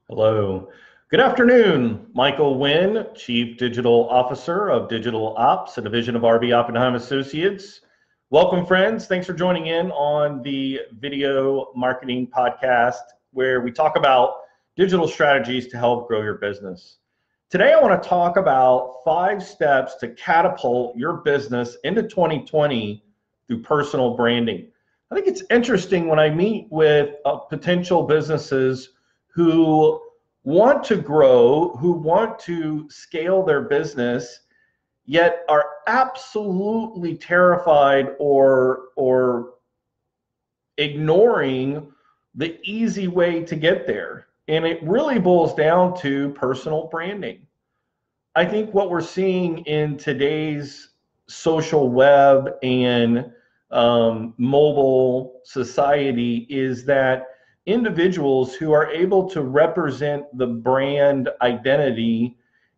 Hello. Good afternoon. Michael Wynn, Chief Digital Officer of Digital Ops, a division of RB Oppenheim Associates. Welcome, friends. Thanks for joining in on the video marketing podcast where we talk about digital strategies to help grow your business. Today, I want to talk about 5 steps to catapult your business into 2020 through personal branding. I think it's interesting when I meet with potential businesses who want to grow, who want to scale their business, yet are absolutely terrified or ignoring the easy way to get there. And it really boils down to personal branding. I think what we're seeing in today's social web and mobile society is that individuals who are able to represent the brand identity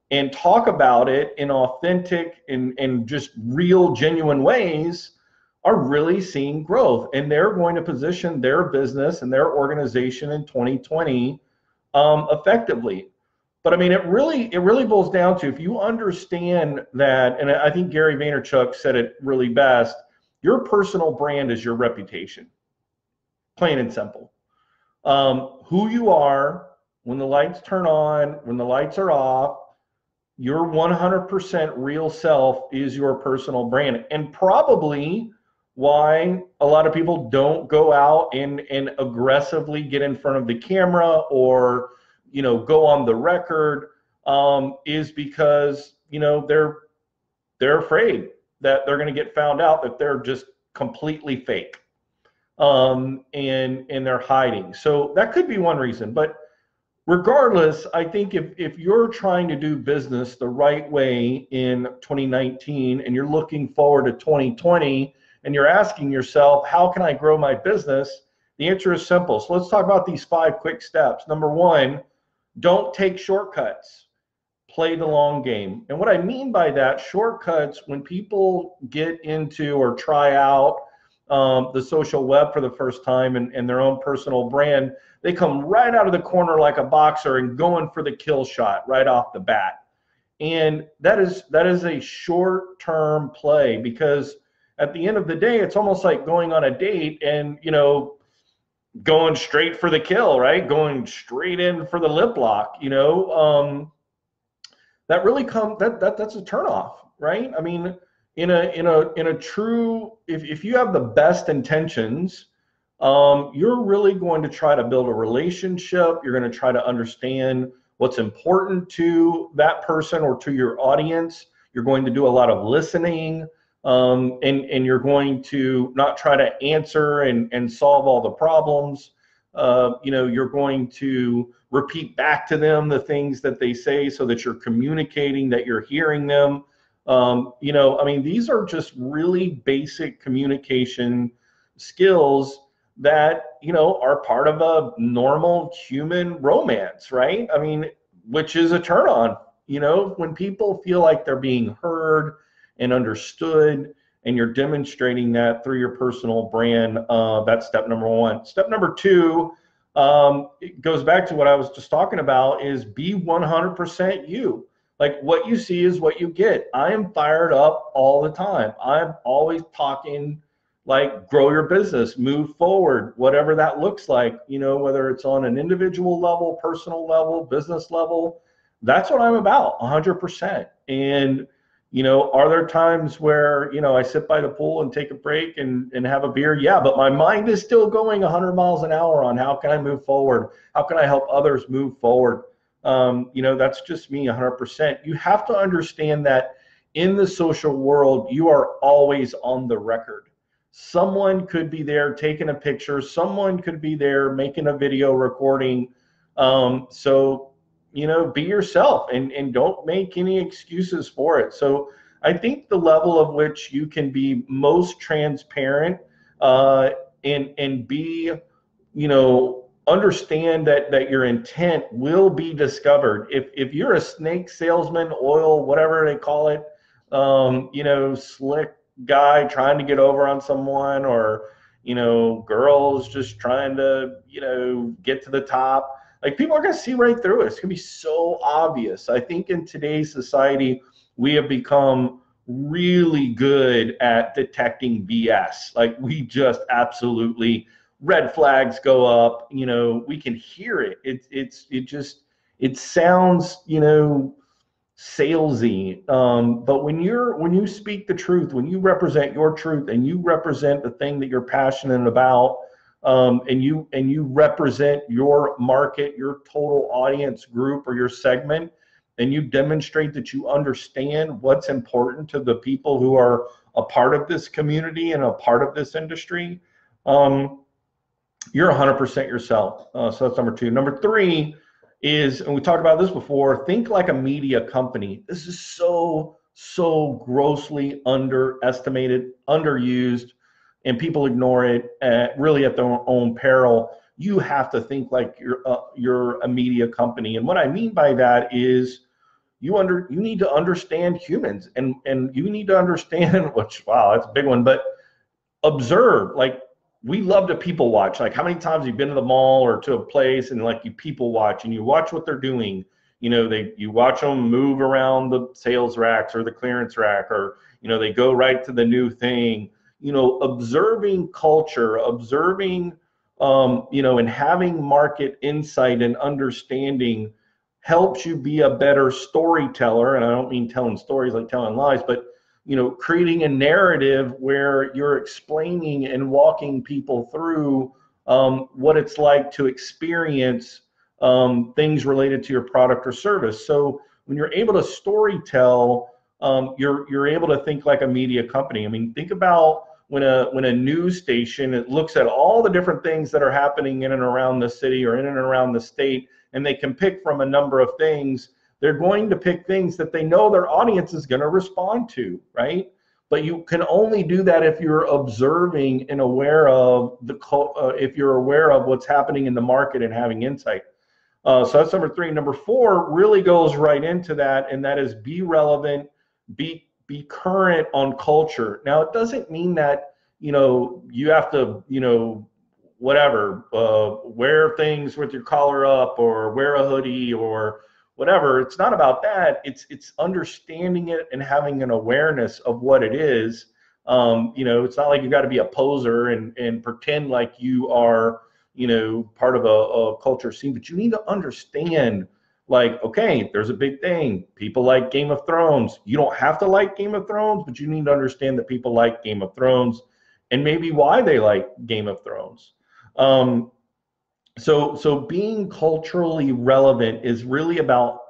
and talk about it in authentic and just real, genuine ways are really seeing growth. And they're going to position their business and their organization in 2020 effectively. But I mean, it really boils down to, if you understand that, and I think Gary Vaynerchuk said it really best, your personal brand is your reputation, plain and simple. Who you are when the lights turn on, when the lights are off, your 100% real self is your personal brand. And probably why a lot of people don't go out and aggressively get in front of the camera or go on the record is because they're afraid that they're going to get found out, that they're just completely fake. And they're hiding. So that could be one reason. But regardless, I think if you're trying to do business the right way in 2019 and you're looking forward to 2020 and you're asking yourself, how can I grow my business? The answer is simple. So let's talk about these 5 quick steps. Number 1, don't take shortcuts. Play the long game. And what I mean by that, shortcuts, when people get into or try out the social web for the first time and their own personal brand, they come right out of the corner like a boxer and going for the kill shot right off the bat. And that is a short-term play, because at the end of the day, it's almost like going on a date and going straight for the kill, right? Going straight in for the lip lock. That really that's a turnoff, right? I mean, in a true, if you have the best intentions, you're really going to try to build a relationship. You're going to try to understand what's important to that person or to your audience. You're going to do a lot of listening, and you're going to not try to answer and solve all the problems. You're going to repeat back to them the things that they say so that you're communicating, that you're hearing them. I mean, these are just really basic communication skills that, are part of a normal human romance, right? I mean, which is a turn on, when people feel like they're being heard and understood, and you're demonstrating that through your personal brand. That's step number 1. Step number 2, it goes back to what I was just talking about, is be 100% you. Like, what you see is what you get. I am fired up all the time. I'm always talking like, grow your business, move forward, whatever that looks like, whether it's on an individual level, personal level, business level. That's what I'm about, 100%. And, are there times where, I sit by the pool and take a break and have a beer? Yeah, but my mind is still going 100 miles an hour on how can I move forward? How can I help others move forward? That's just me 100%. You have to understand that in the social world, you are always on the record. Someone could be there taking a picture. Someone could be there making a video recording. So, be yourself and don't make any excuses for it. So I think the level of which you can be most transparent and be, understand that your intent will be discovered. If you're a snake salesman, oil, whatever they call it, slick guy trying to get over on someone, or girls just trying to get to the top, Like people are going to see right through it. It's going to be so obvious. I think in today's society, we have become really good at detecting BS. Like we just absolutely, red flags go up, you know, we can hear it. It sounds, you know, salesy. But when you speak the truth, when you represent your truth and you represent the thing that you're passionate about, and you represent your market, your total audience group or your segment, and you demonstrate that you understand what's important to the people who are a part of this community and a part of this industry, you're 100% yourself. So that's number two. Number three is, and we talked about this before, think like a media company. This is so grossly underestimated, underused, and people ignore it really at their own peril. You have to think like you're a media company. And what I mean by that is you need to understand humans, and you need to understand, which, wow, that's a big one, but observe. Like, we love to people watch. Like, how many times you've been to the mall or to a place and like you people watch and you watch what they're doing? You know, you watch them move around the sales racks or the clearance rack, or, you know, they go right to the new thing. You know, observing culture, observing, you know, and having market insight and understanding helps you be a better storyteller. And I don't mean telling stories like telling lies, but, you know, creating a narrative where you're explaining and walking people through what it's like to experience things related to your product or service. So when you're able to storytell, you're able to think like a media company. I mean, think about when a news station, it looks at all the different things that are happening in and around the city or in and around the state, and they can pick from a number of things. They're going to pick things that they know their audience is going to respond to, right? But you can only do that if you're observing and aware of if you're aware of what's happening in the market and having insight. So that's number three. Number four really goes right into that, and that is be relevant, be current on culture. Now, it doesn't mean that, you know, you have to, you know, whatever, wear things with your collar up or wear a hoodie or whatever. It's not about that. It's understanding it and having an awareness of what it is. You know, it's not like you got to be a poser and pretend like you are, you know, part of a culture scene, but you need to understand, like, okay, there's a big thing. People like Game of Thrones. You don't have to like Game of Thrones, but you need to understand that people like Game of Thrones and maybe why they like Game of Thrones. So being culturally relevant is really about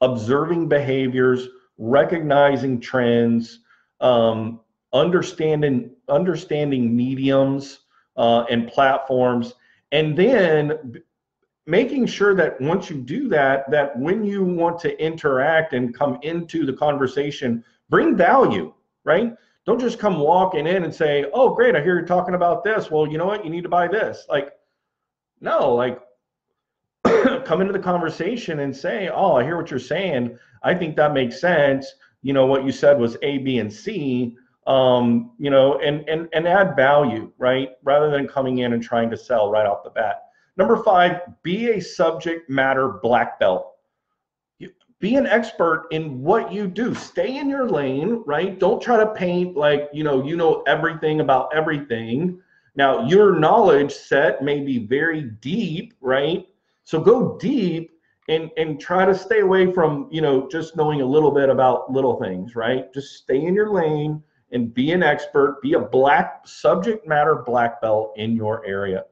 observing behaviors, recognizing trends, understanding mediums and platforms, and then making sure that once you do that, that when you want to interact and come into the conversation, bring value, right? Don't just come walking in and say, oh, great, I hear you're talking about this. Well, you know what? You need to buy this. Like, no, like, come into the conversation and say, oh, I hear what you're saying. I think that makes sense. You know, what you said was A, B, and C, you know, and add value, right? Rather than coming in and trying to sell right off the bat. Number five, be a subject matter black belt. Be an expert in what you do. Stay in your lane, right? Don't try to paint like, you know everything about everything. Now, your knowledge set may be very deep, right? So go deep and try to stay away from, you know, just knowing a little bit about little things, right? Just stay in your lane and be an expert. Be a subject matter black belt in your area.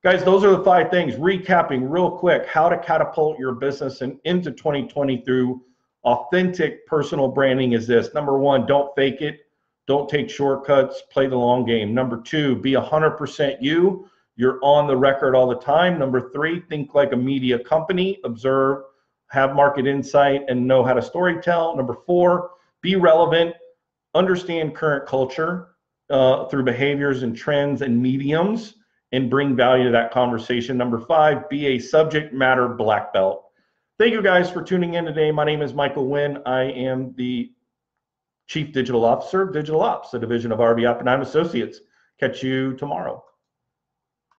Guys, those are the 5 things. Recapping real quick, how to catapult your business and into 2020 through authentic personal branding is this. Number 1, don't fake it. Don't take shortcuts. Play the long game. Number 2, be 100% you. You're on the record all the time. Number 3, think like a media company. Observe, have market insight, and know how to storytell. Number 4, be relevant. Understand current culture through behaviors and trends and mediums, and bring value to that conversation. Number 5, be a subject matter black belt. Thank you guys for tuning in today. My name is Michael Wynn. I am the Chief Digital Officer of Digital Ops, a division of RB Oppenheim Associates. Catch you tomorrow.